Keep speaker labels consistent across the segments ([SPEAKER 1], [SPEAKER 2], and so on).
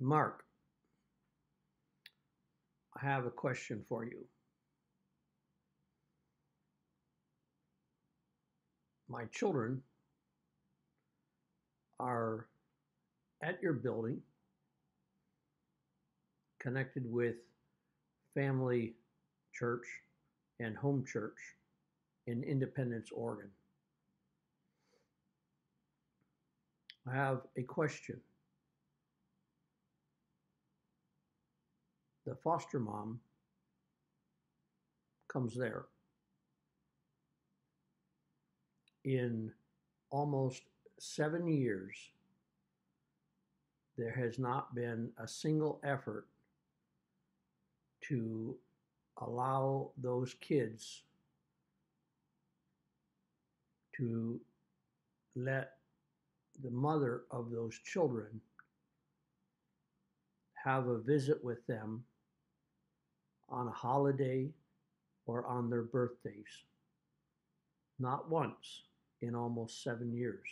[SPEAKER 1] Mark, I have a question for you. My children are at your building, connected with Family Church and Home Church in Independence, Oregon. I have a question. The foster mom comes there. In almost 7 years, there has not been a single effort to allow those kids to let the mother of those children have a visit with them on a holiday or on their birthdays. Not once in almost 7 years.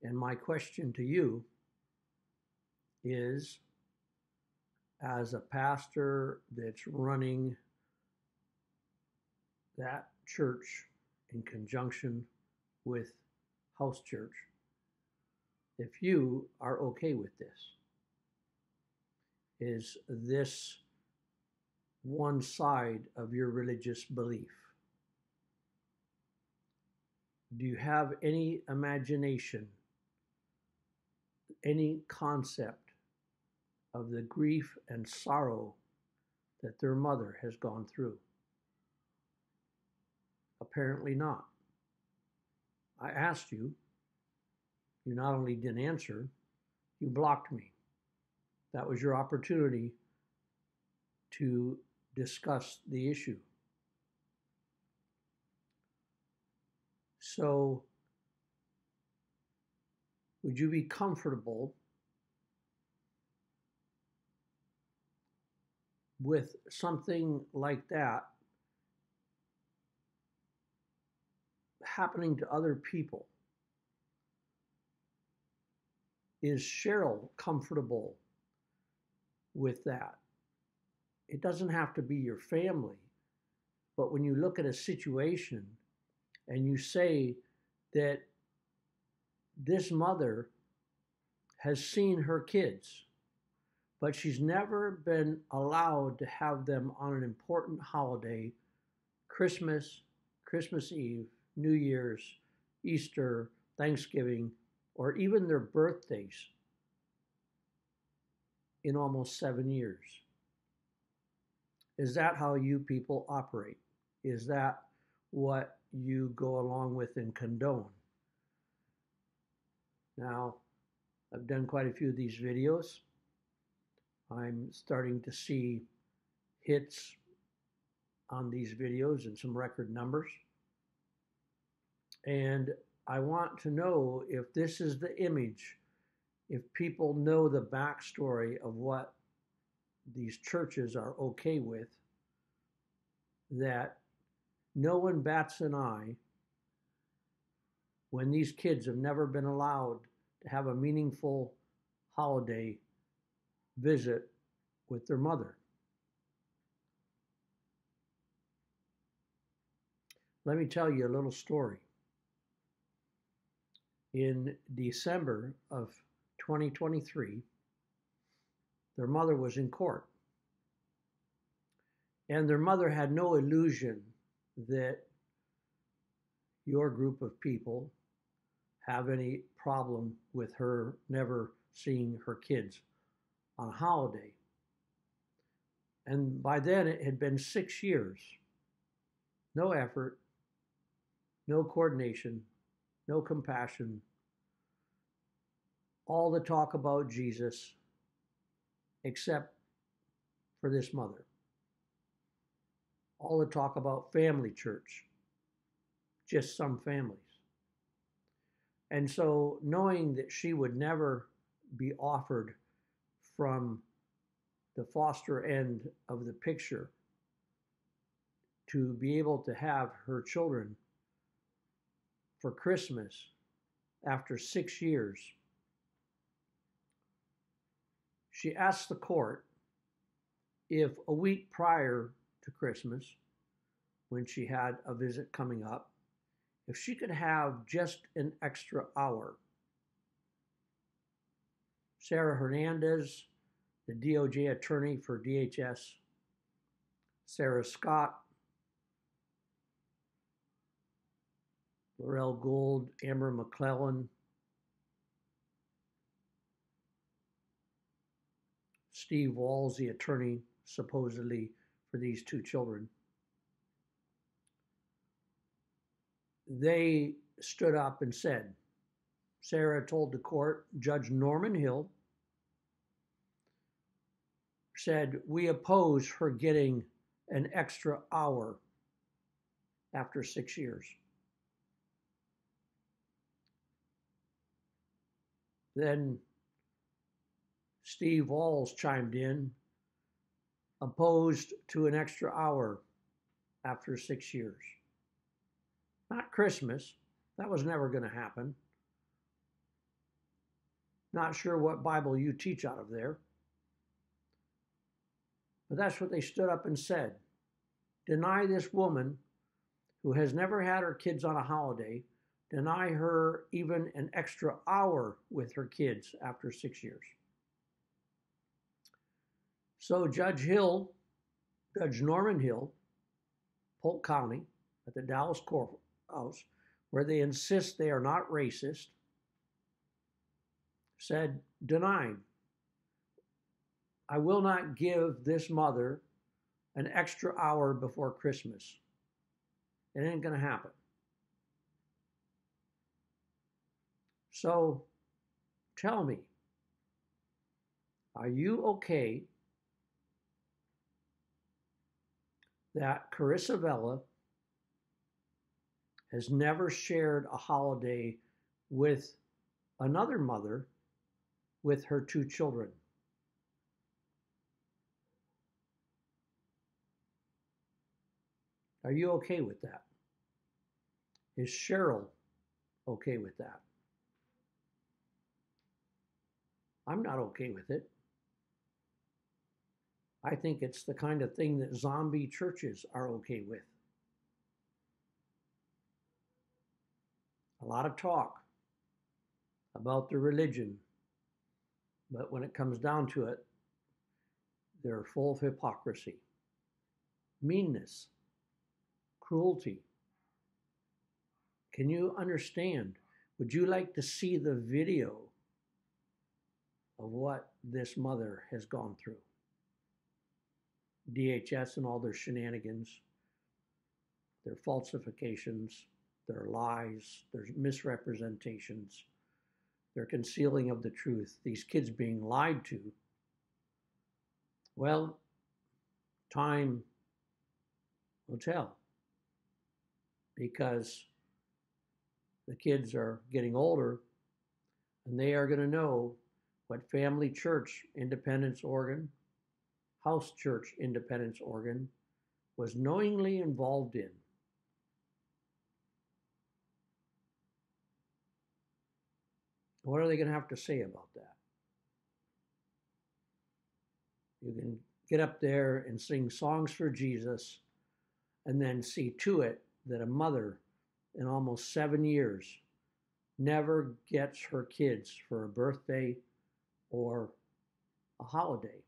[SPEAKER 1] And my question to you is, as a pastor that's running that church in conjunction with House Church, if you are okay with this, is this one side of your religious belief? Do you have any imagination, any concept of the grief and sorrow that their mother has gone through? Apparently not. I asked you, you not only didn't answer, you blocked me. That was your opportunity to discuss the issue. So, would you be comfortable with something like that happening to other people? Is Cheryl comfortable with that? It doesn't have to be your family, but when you look at a situation and you say that this mother has seen her kids, but she's never been allowed to have them on an important holiday, Christmas, Christmas Eve, New Year's, Easter, Thanksgiving, or even their birthdays in almost 7 years. Is that how you people operate? Is that what you go along with and condone? Now, I've done quite a few of these videos. I'm starting to see hits on these videos and some record numbers. And I want to know if this is the image, if people know the backstory of what these churches are okay with, that no one bats an eye when these kids have never been allowed to have a meaningful holiday visit with their mother. Let me tell you a little story. In December of 2023, their mother was in court. And their mother had no illusion that your group of people have any problem with her never seeing her kids on a holiday. And by then it had been 6 years. No effort, no coordination, no compassion, all the talk about Jesus, except for this mother. All the talk about family church, just some families. And so knowing that she would never be offered from the foster end of the picture to be able to have her children for Christmas after 6 years, She asked the court if a week prior to Christmas, when she had a visit coming up, if she could have just an extra hour. Sara Hernandez, the DOJ attorney for DHS, Sarah Scott, Laurel Gould, Amber McClellan, Steve Walls, the attorney supposedly for these two children, they stood up and said, Sarah told the court, Judge Norman Hill said, we oppose her getting an extra hour after 6 years. Then Steve Walls chimed in, opposed to an extra hour after 6 years. Not Christmas. That was never going to happen. Not sure what Bible you teach out of there. But that's what they stood up and said. Deny this woman who has never had her kids on a holiday, deny her even an extra hour with her kids after 6 years. So Judge Norman Hill, Polk County, at the Dallas courthouse, where they insist they are not racist, said, denied. I will not give this mother an extra hour before Christmas. It ain't going to happen. So tell me, are you okay that Carissa Vela has never shared a holiday with another mother with her two children? Are you okay with that? Is Cheryl okay with that? I'm not okay with it. I think it's the kind of thing that zombie churches are okay with. A lot of talk about the religion, but when it comes down to it, they're full of hypocrisy, meanness, cruelty. Can you understand? Would you like to see the video of what this mother has gone through? DHS and all their shenanigans, their falsifications, their lies, their misrepresentations, their concealing of the truth, these kids being lied to. Well, time will tell, because the kids are getting older and they are going to know what Family Church Independence, Oregon, House Church Independence, Oregon was knowingly involved in. What are they going to have to say about that? You can get up there and sing songs for Jesus and then see to it that a mother in almost 7 years never gets her kids for a birthday or a holiday,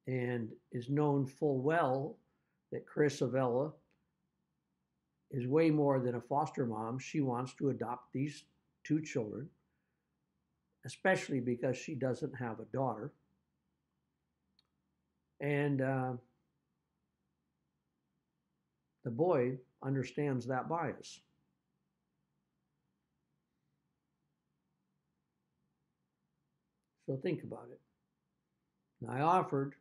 [SPEAKER 1] and is known full well that Carissa Vela is way more than a foster mom. She wants to adopt these two children, especially because she doesn't have a daughter. And the boy understands that bias. So think about it. And I offered,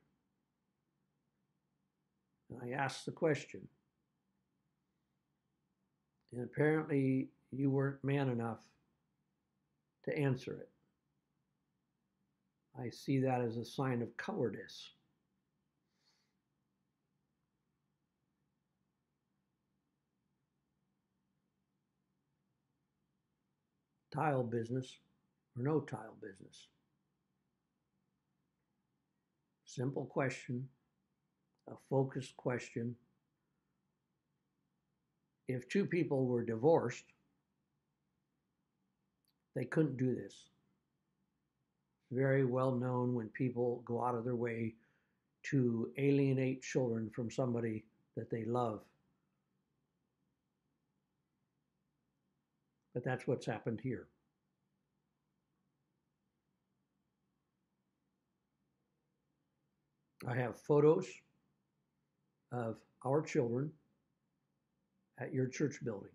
[SPEAKER 1] and I asked the question, and apparently you weren't man enough to answer it. I see that as a sign of cowardice. Tile business or no tile business. Simple question, a focused question. If two people were divorced, they couldn't do this. It's very well known when people go out of their way to alienate children from somebody that they love. But that's what's happened here. I have photos of our children at your church building.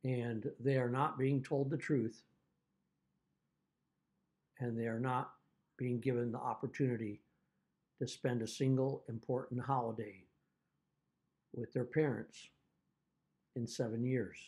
[SPEAKER 1] And they are not being told the truth, and they are not being given the opportunity to spend a single important holiday with their parents in 7 years.